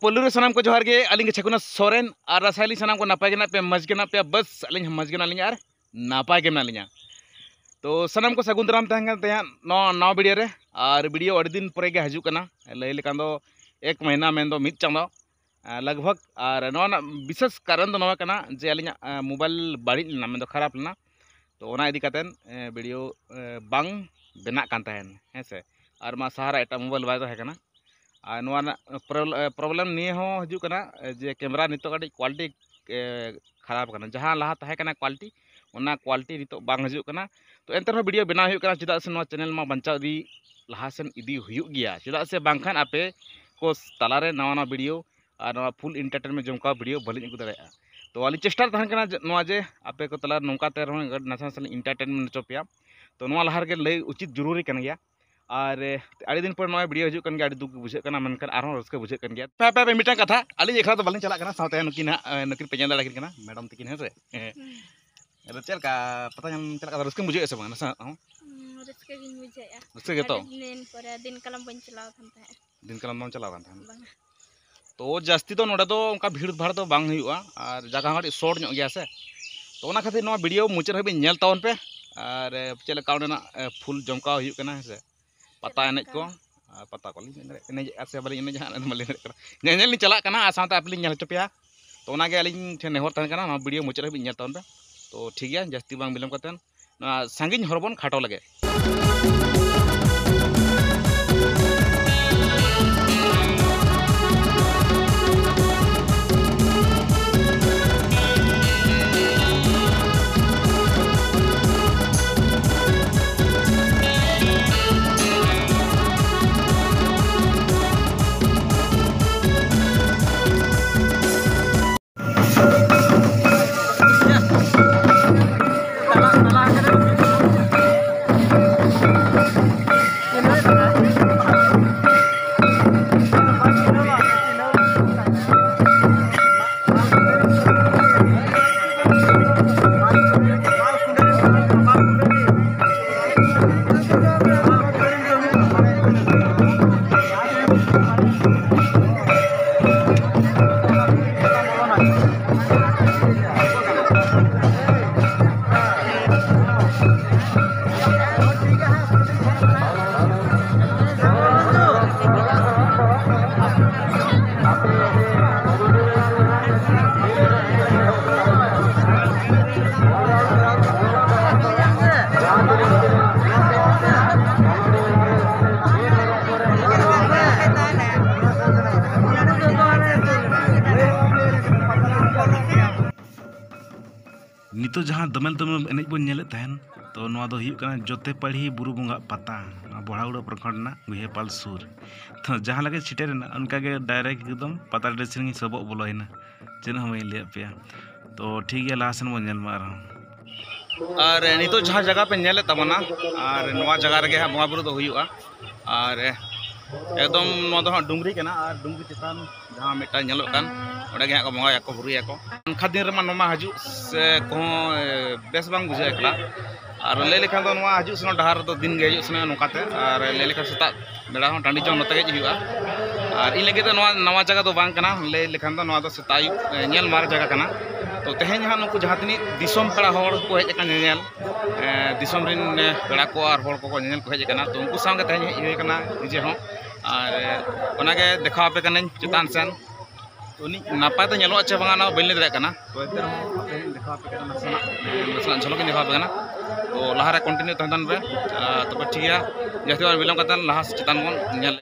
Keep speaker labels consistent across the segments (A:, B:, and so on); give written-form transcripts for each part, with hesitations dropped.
A: पोलूर सनाम को जोहार गे अलिंग छकुना सोरेन और रसायली सनाम को नापाय गना पे मज गना पे बस अलिंग मज गना लिंग और नापाय गना लिंग तो सनाम को सगुन दाराम तहन ते नौ वीडियो रे और वीडियो अड़ी दिन परे गे हजू कना लय लेकान दो एक महीना मेन दो मिद चांदो लगभग और नवा विशेष कारण दो नवा कना जे अलिंग मोबाइल बाड़ी लेना मेन दो खराब लेना तो ओना इदी कातेन वीडियो बांग बेना कान तहन हेसे और मा सहारा एटा मोबाइल बाय तहे कना और नवा प्रॉब्लम निये हो हजू कना जे कैमरा नितो काटी क्वालिटी खराब कना जहां लहा तहे कना क्वालिटी ओना क्वालिटी नितो बांग हजू कना तो एंतर वीडियो बना हुई कना चेदा से नवा चैनल मा बंचाव दी लहासन इदी हुई गया चेदा से बांखान आपे को तलारे नवा नवा वीडियो और नवा फुल एंटरटेनमेंट जमका वीडियो भली अगू दाड़ेया तो वाली चेष्टा तहन कना नवा जे आपे को तलार नोंका ते रहो नासा नासा एंटरटेनमेंट चोपिया तो नवा लहार के लय उचित जरूरी कन गया और अड़ी दिन पर नवा वीडियो हजू कन गया दुख बुझे कना मनकन आरो रस्के बुझे कन गया पे पे मिटा कथा अली एकला तो बालिन चला कना साथे नुकिन नुकिन पेजन दाड़ा कना मैडम तकिन है से अरे चल का पता हम चल का रस्के बुझे से बांग ना
B: रस्के गिन बुझेया
A: रस्के तो
B: दिन पर दिन कलम बन चलाव थान था
A: दिन कलम बन चलाव थान तो जास्ती तो नोडा तो उनका भीड़ भाड़ तो बांग हुआ और जगह हमारी शॉर्ट ᱧᱚᱜ गया से तो ओना खातिर नवा वीडियो मुचाद हाबि नेल तावन पे और चेल काउंडना फुल जमका हुई कना से पता एनेज को पता को एनेज से बाली एनेज हां मले नेल नि चला कना साथे आपली नेल चोपिया तो ओना गे अलिन ठे नेहर तहन कना नवा वीडियो मुचाद हाबि नेल तावन पे तो ठीक गया जास्ती बांग बिलम कतन सांगिन हरबन खाटो लगे नितो जहाँ दमल दमल एनेज बन नेले तहन तो नवा दो हुई कना जोते पढ़ी बुरु बोंगा पता बड़ाउड़ा प्रखंड ना गुहेपाल सुर तो जहाँ लगे छिटे ना उनका के डायरेक्ट एकदम पता ड्रेसिंग सबक बोलोना चेन हम ले पे तो ठीक है लासन बन नेल मार और नितो जहाँ जगह पे नेले तबना और नवा जगह रे हा बोंगा बुरु दो हुईआ और एकदम नवा दो डुंगरी कना और डुंगरी चितान जहाँ मिटा नेलो कान ओडे गे हा को बोंगा को बुरुया को अनखा दिन रमा नमा हजू से को बेस बांग बुझे एकला और ले लेखा दो नवा हजू सनो डहार दो दिन गे हजू सनो नोकाते और ले लेखा सता बेड़ा हो टांडी जम नते गे हुआ और इन लगे तो नवा जगह दो बांग कना ले लेखा दो नवा दो सता नेल मार जगह कना तो तेहें जहाँ नुकु जहाँ तनी दिसोम पेड़ा होड़ को हेज कना नेल दिसोम रिन पेड़ा को और होड़ को नेल को हेज कना तो उनको संग तेहें हेज कना निजे हो और ओनागे देखा पे कना चितान सेन तो नापाय तो नेलो अच्छा बांगा ना बल्ले दरे कना तो इधर देखा पे कना नसना झलक देखा पे कना तो लहारे कंटिन्यू तहन पे तो ठीक है जैसे और बिलम कतन लहा चितान बन नेल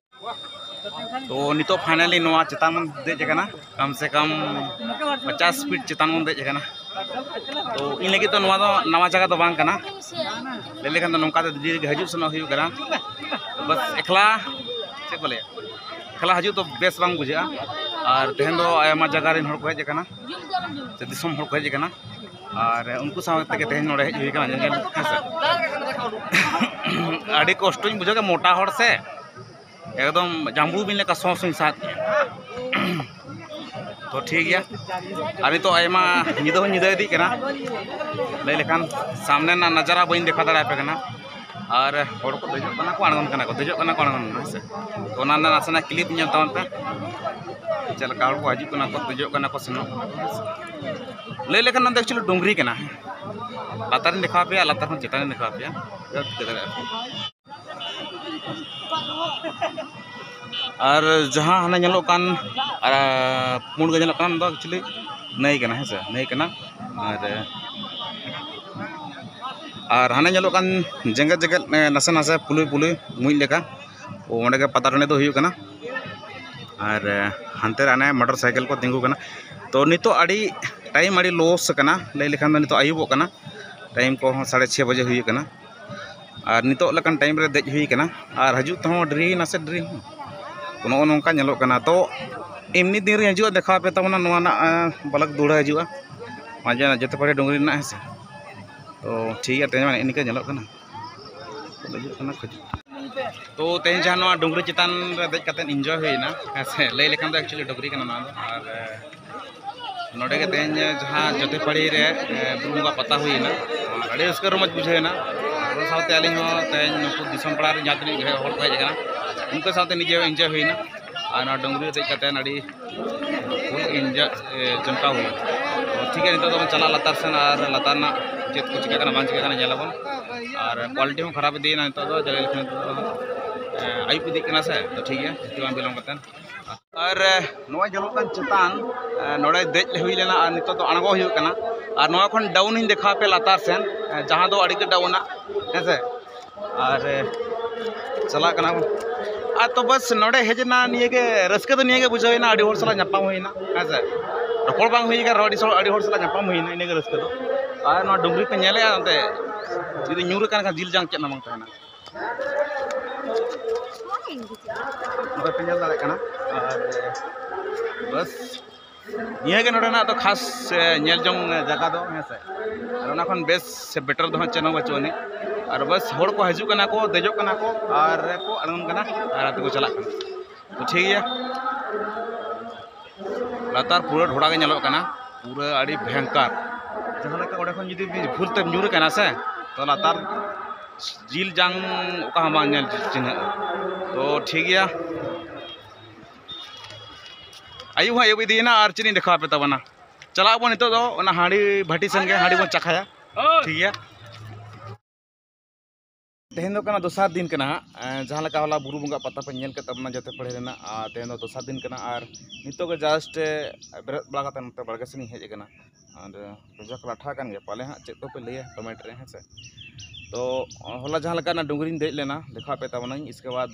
A: तो नितो फाइनली नवा चितान मन देज कना कम से कम 50 फीट चितान मन देज कना तो इन लगी तो नवा दो नवा जगह तो बांग कना ले लेखन तो नोंका दीदी हजू सनो हुई कना तो बस एकला चेक बोले एकला हजू तो बेस बांग बुझा और तेहन दो आयमा जगह रिन हर को हेज कना से दिसम हर को हेज कना और उनको साथ के तेहन नोड़े हेज हुई कना नेल आड़ी कष्ट बुझे मोटा हर से एकदम जाम्बू बिन लेका सौ साथ
C: तो ठीक गया और तो आयमा निदा हो निदा इदी कना लय लेखान सामने ना नजारा बइन देखा दाड़ा पे कना और हड़ को दजो कना को आणगन कना को दजो कना को आणगन है से तो ना नासना क्लिप ᱧᱮᱞ तावन पे चल का को हजू कना को दजो कना को सेनो लय लेखान ना एक्चुअली डोंगरी कना लातार देखा पे लातार को चेतान देखा पे और जहाँ हना ñeloक कान पुण गे ñeloक कान दो एक्चुअली नई कना है से नई कना और हाना ñeloक कान जेंगे जेंगे नसे नसे पुलुई पुलुई मुई लेका ओंडे के पता टने तो हुई कना और हानते राने मोटरसाइकिल को तिंगु कना तो नितो अड़ी टाइम अड़ी लॉस कना लय लेखान नितो आयुबो कना टाइम को 6:30 बजे हुई कना और नितो लकन टाइम रे देज हुई कना और हजू तो ड्री नसे ड्री नो नौका ñeloक कना तो एमनी दिन रे हजू देखा पे तमना नोना बलक दूड़ा हजू माजे जते पड़े डोंगरी ना है से तो ठीक है तेज इनके ñeloक कना तो तेज जहाँ डोंगरी चितान देज कते एंजॉय हुईना है लय लेखान तो एक्चुअली डोंगरी कना और नोडे के तेज जहाँ जते पड़ी रे बुरु बंगा पता हुईना अड़ी रस्क रमज बुझेना साथे आलिंग हो तेज नुकु दिसम पड़ा रे जातनी हर को हेज उनको साथे निजे एंजॉय हुईना और डोंगरी देज कते अड़ी फुल एंजॉय जमका हुई ठीक है नितो तो चला लतार सेन और लतार ना चेत को चिका बांग चिका ñelabon और क्वालिटी में खराब इदीना नितो दो जले लेखन आयुप इदी कना से तो ठीक है हितुआं बिलोम कतन और नोआ ñeloक कान चितान नोडे देज हुई लेना और नितो तो अणगो हुई कना और नोआ खन डाउन इन देखा पे लातार सेन जहाँ दो अड़ी के डाउना है से और चला कना तो बस नोडे हेजना निये के रस्के तो निये के बुझाइना अड़ी होर सला ñapam हुईना है से रपड़ बांग हुई का अड़ी होर सला ñapam हुईना इने के रस्के तो और नोआ डोंगरी पे ñेले अंते जुदी ñूर कान जिल जांग चेना बांग तहना नोडे पे ñel दाड़े कना और बस निये के नोडे ना तो खास ñel जोंग जगह दो है से और ओना खन बेस से बेटर दो चेनो बचोनी और बस हड़ को हजू कना को देजो कना को और को अड़गन कना और आते को चला कना तो ठीक है लातार पूरा ढोड़ा के ñeloक कना पूरा अड़ी भयंकर जहाँ लेका ओडे खन जुदी भूल ते ñूर कना से तो लातार जिल जांग ओका हम ñel चिन्ह तो ठीक है आयु हाँ ये दीना और चीनी देखा पे तबना चला बो नितो दो ओना हाड़ी भाटी सन के हाड़ी बन चखाया ठीक है तेहन दो कना दोसार दिन कना जहाँ लेका होला बुरु बंगा पता पे ñel के तबना जते पड़े लेना तेहन दो दोसार दिन कना और नितो के जस्ट बेरत बड़ा कते नते बड़गे सनी हेज कना और रजक लाठा कान गे पाले हाँ चेक तो पे लैया कमेंट रे है से तो होला जहाँ लेका ना डोंगरी देज लेना देखा पे तबना इसके बाद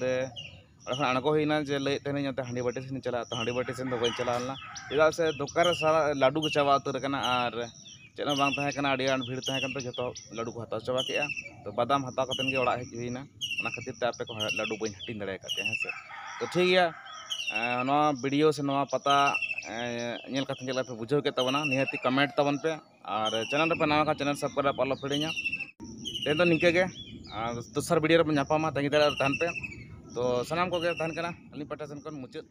C: अणगो हुईना जे लय तेन हांडी बाटी सेन चला तो हांडी बाटी सेन बन चलाना चेदा से दोकान सारा लाडू को चाबा उतर कना और चेना बांग तहे कना अड़ी आन भीड़ तहे तो जो लाडू को हताव चाबा के तो बादाम हताव कतन के ओड़ा हेज हुईना ओना खातिर ते आपे को लाडू बन हटिन दड़े काते हैं से तो ठीक है नोआ वीडियो से नोआ पता ñel कतन चला पे बुझाव के तबना निहाती कमेंट तबन पे और चैनल पे नवा का चैनल सब्सक्राइब आलो फिड़िया तेन तो निके के दोसर वीडियो रे ñapama तंगी दड़े तहन पे तो सामान को तहन कना अली पटा सेन मुचाद